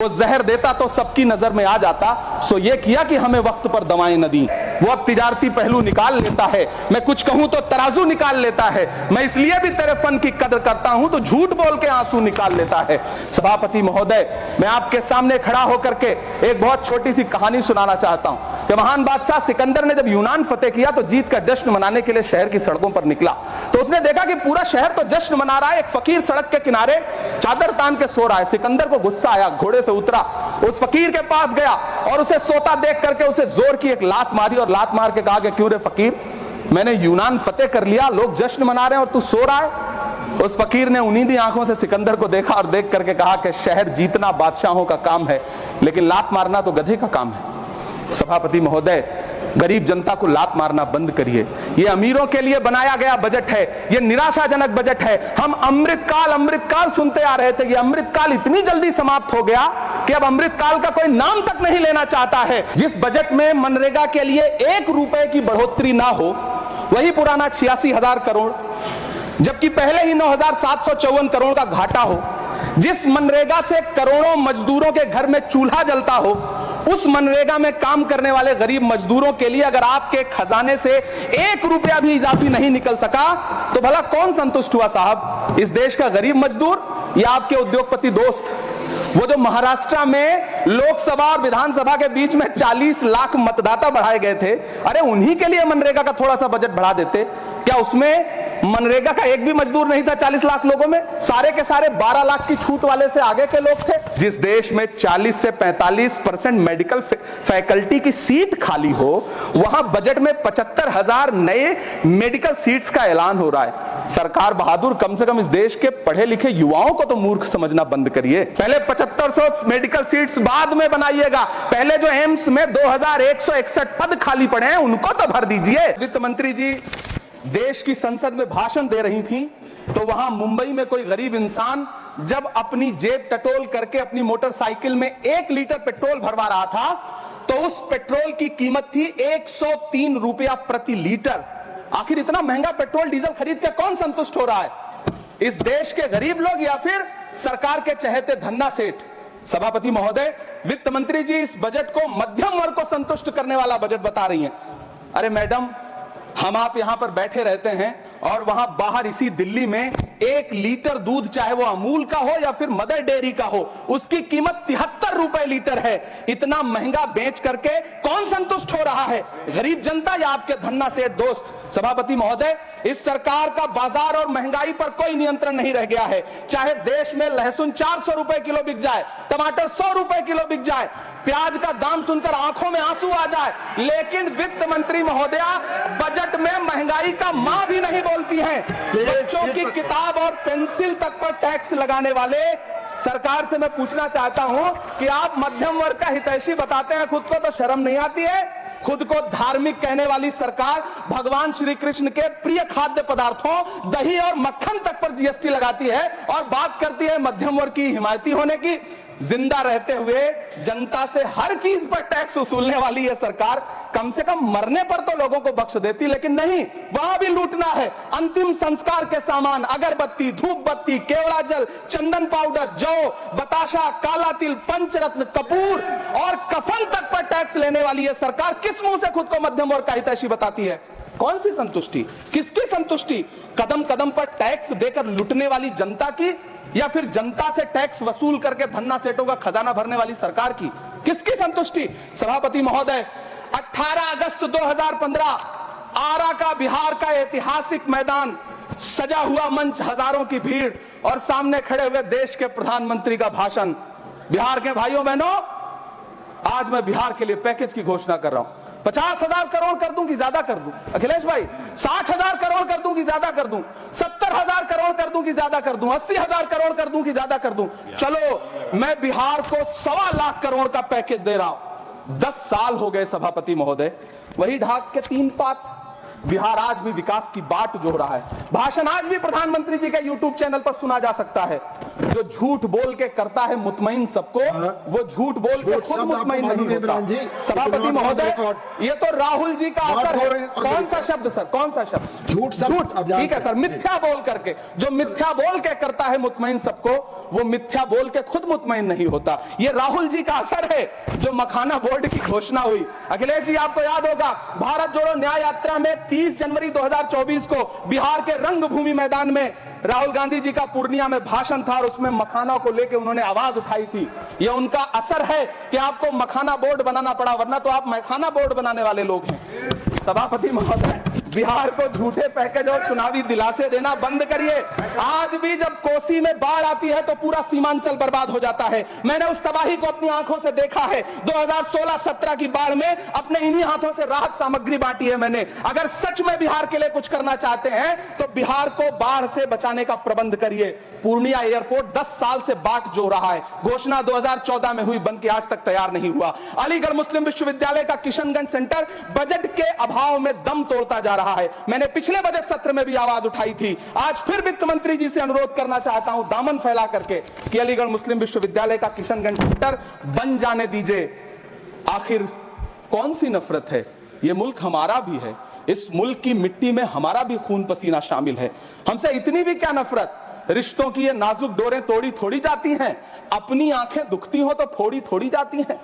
वो जहर देता तो सबकी नजर में आ जाता, सो ये किया कि हमें वक्त पर दवाएं न दी। वो अब तिजारती पहलू निकाल लेता है, मैं कुछ कहूं तो तराजू निकाल लेता है। मैं इसलिए भी तेरे फन की कदर करता हूं तो झूठ बोल के आंसू निकाल लेता है। सभापति महोदय, मैं आपके सामने खड़ा होकर के एक बहुत छोटी सी कहानी सुनाना चाहता हूं कि महान बादशाह सिकंदर ने जब यूनान फतेह किया तो जीत का जश्न मनाने के लिए शहर की सड़कों पर निकला। तो उसने देखा कि पूरा शहर तो जश्न मना रहा है, एक फकीर सड़क के किनारे चादर तान के सो रहा है। सिकंदर को गुस्सा आया, घोड़े से उतरा, उस फकीर के पास गया और उसे सोता देख करके उसे जोर की एक लात मारी और लात मार के कहा कि क्यों रे फकीर, मैंने यूनान फतेह कर लिया, लोग जश्न मना रहे हैं और तू सो रहा है। उस फकीर ने उन्नीदी आंखों से सिकंदर को देखा और देख करके कहा कि शहर जीतना बादशाहों का काम है, लेकिन लात मारना तो गधे का काम है। सभापति महोदय, गरीब जनता को लात मारना बंद करिए। ये अमीरों के लिए बनाया गया बजट है, ये निराशाजनक बजट है। हम अमृतकाल सुनते आ रहे थे, ये अमृतकाल इतनी जल्दी समाप्त हो गया कि अब अमृतकाल का कोई नाम तक नहीं लेना चाहता है। जिस बजट में मनरेगा के लिए 1 रुपए की बढ़ोतरी ना हो, वही पुराना 86,000 करोड़, जबकि पहले ही 9,754 करोड़ का घाटा हो। जिस मनरेगा से करोड़ों मजदूरों के घर में चूल्हा जलता हो, उस मनरेगा में काम करने वाले गरीब मजदूरों के लिए अगर आपके खजाने से 1 रुपया भी इजाफी नहीं निकल सका तो भला कौन संतुष्ट हुआ साहब? इस देश का गरीब मजदूर या आपके उद्योगपति दोस्त? वो जो महाराष्ट्र में लोकसभा और विधानसभा के बीच में 40 लाख मतदाता बढ़ाए गए थे, अरे उन्हीं के लिए मनरेगा का थोड़ा सा बजट बढ़ा देते। क्या उसमें मनरेगा का एक भी मजदूर नहीं था 40 लाख लोगों में? सारे के सारे 12 लाख की छूट वाले से आगे के लोग थे। जिस देश में 40 से 45% मेडिकल फैकल्टी की सीट खाली हो, वहां बजट में 75,000 नए मेडिकल सीट्स का ऐलान हो रहा है। सरकार बहादुर, कम से कम इस देश के पढ़े लिखे युवाओं को तो मूर्ख समझना बंद करिए। पहले 7500 मेडिकल सीट्स बाद में बनाइएगा, पहले जो एम्स में 2161 पद खाली पड़े हैं उनको तो भर दीजिए। वित्त मंत्री जी देश की संसद में भाषण दे रही थी तो वहां मुंबई में कोई गरीब इंसान जब अपनी जेब टटोल करके अपनी मोटरसाइकिल में 1 लीटर पेट्रोल भरवा रहा था तो उस पेट्रोल की कीमत थी 103 रुपया प्रति लीटर। आखिर इतना महंगा पेट्रोल डीजल खरीद के कौन संतुष्ट हो रहा है? इस देश के गरीब लोग या फिर सरकार के चहेते धन्ना सेठ? सभापति महोदय, वित्त मंत्री जी इस बजट को मध्यम वर्ग को संतुष्ट करने वाला बजट बता रही हैं। अरे मैडम, हम आप यहां पर बैठे रहते हैं और वहां बाहर इसी दिल्ली में 1 लीटर दूध, चाहे वो अमूल का हो या फिर मदर डेयरी का हो, उसकी कीमत 73 रुपए लीटर है। इतना महंगा बेच करके कौन संतुष्ट हो रहा है? गरीब जनता या आपके धन्ना सेठ दोस्त? सभापति महोदय, इस सरकार का बाजार और महंगाई पर कोई नियंत्रण नहीं रह गया है। चाहे देश में लहसुन 400 रुपए किलो बिक जाए, टमाटर 100 रुपए किलो बिक जाए, प्याज का दाम सुनकर आंखों में आंसू आ जाए, लेकिन वित्त मंत्री महोदया बजट में महंगाई का मां भी नहीं बोलती हैं। बच्चों की किताब और पेंसिल तक पर टैक्स लगाने वाले सरकार से मैं पूछना चाहता हूं कि आप मध्यम वर्ग का हितैषी बताते हैं, खुद को तो शर्म नहीं आती है? खुद को धार्मिक कहने वाली सरकार भगवान श्री कृष्ण के प्रिय खाद्य पदार्थों दही और मक्खन तक पर जीएसटी लगाती है और बात करती है मध्यम वर्ग की हिमायती होने की। जिंदा रहते हुए जनता से हर चीज पर टैक्स वसूलने वाली यह सरकार कम से कम मरने पर तो लोगों को बख्श देती, लेकिन नहीं, वहां भी लूटना है। अंतिम संस्कार के सामान, अगरबत्ती, धूप बत्ती, केवड़ा जल, चंदन पाउडर, जौ, बताशा, काला तिल, पंचरत्न, कपूर और कफन तक पर टैक्स लेने वाली यह सरकार किस मुंह से खुद को मध्यम वर्ग का हितैषी बताती है? कौन सी संतुष्टि? किसकी संतुष्टि? कदम कदम पर टैक्स देकर लूटने वाली जनता की या फिर जनता से टैक्स वसूल करके धन्ना सेठों का खजाना भरने वाली सरकार की? किसकी संतुष्टि? सभापति महोदय, 18 अगस्त 2015 आरा का बिहार का ऐतिहासिक मैदान, सजा हुआ मंच, हजारों की भीड़ और सामने खड़े हुए देश के प्रधानमंत्री का भाषण। बिहार के भाइयों बहनों, आज मैं बिहार के लिए पैकेज की घोषणा कर रहा हूं। 50,000 करोड़ कर दूं कि ज्यादा कर दूं? अखिलेश भाई, 60,000 करोड़ कर दूं कि ज्यादा कर दूं? 70,000 करोड़ कर दूं कि ज्यादा कर दूं? 80,000 करोड़ कर दूं कि ज्यादा कर दूं? चलो, मैं बिहार को 1.25 लाख करोड़ का पैकेज दे रहा हूं। 10 साल हो गए सभापति महोदय, वही ढाक के 3 पात। बिहार आज भी विकास की बाट जोड़ रहा है। भाषण आज भी प्रधानमंत्री जी के YouTube चैनल पर सुना जा सकता है। जो झूठ बोल के करता है मुतमईन सबको, वो झूठ बोल के खुद मुतमईन नहीं होता। सभापति महोदय, ये तो राहुल जी का असर है। कौन सा शब्द सर, कौन सा शब्द? झूठ। ठीक है सर, मिथ्या बोल करके, जो मिथ्या बोल के करता है मुतमईन सबको, वो मिथ्या बोल के खुद मुतमईन नहीं होता। ये राहुल जी का असर है। जो मखाना बोर्ड की घोषणा हुई, अखिलेश जी आपको याद होगा, भारत जोड़ो न्याय यात्रा में 30 जनवरी 2024 को बिहार के रंगभूमि मैदान में राहुल गांधी जी का पूर्णिया में भाषण था और उसमें मखाना को लेकर उन्होंने आवाज उठाई थी। यह उनका असर है कि आपको मखाना बोर्ड बनाना पड़ा, वरना तो आप मखाना बोर्ड बनाने वाले लोग हैं। सभापति महोदय, बिहार को झूठे पैकेज और चुनावी दिलासे देना बंद करिए। आज भी जब कोसी में बाढ़ आती है तो पूरा सीमांचल बर्बाद हो जाता है। मैंने उस तबाही को अपनी आंखों से देखा है। 2016-17 की बाढ़ में अपने इन्हीं हाथों से राहत सामग्री बांटी है मैंने। अगर सच में बिहार के लिए कुछ करना चाहते हैं तो बिहार को बाढ़ से बचाने का प्रबंध करिए। पूर्णिया एयरपोर्ट 10 साल से बाट जो रहा है, घोषणा 2014 में हुई, बन के आज तक तैयार नहीं हुआ। अलीगढ़ मुस्लिम विश्वविद्यालय का किशनगंज सेंटर बजट के अभाव में दम तोड़ता जा रहा है। मैंने पिछले बजट सत्र में भी आवाज उठाई थी। आज फिर वित्त मंत्री जी से अनुरोध करना चाहता हूं, दामन फैला करके, कि अलीगढ़ मुस्लिम विश्वविद्यालय का किशनगंज सेंटर बन जाने दीजिए। आखिर कौन सी नफरत है? यह मुल्क हमारा भी है, इस मुल्क की मिट्टी में हमारा भी खून पसीना शामिल है। हमसे इतनी भी क्या नफरत? रिश्तों की ये नाजुक डोरें तोड़ी थोड़ी जाती हैं। अपनी आंखें दुखती हो तो फोड़ी थोड़ी जाती हैं।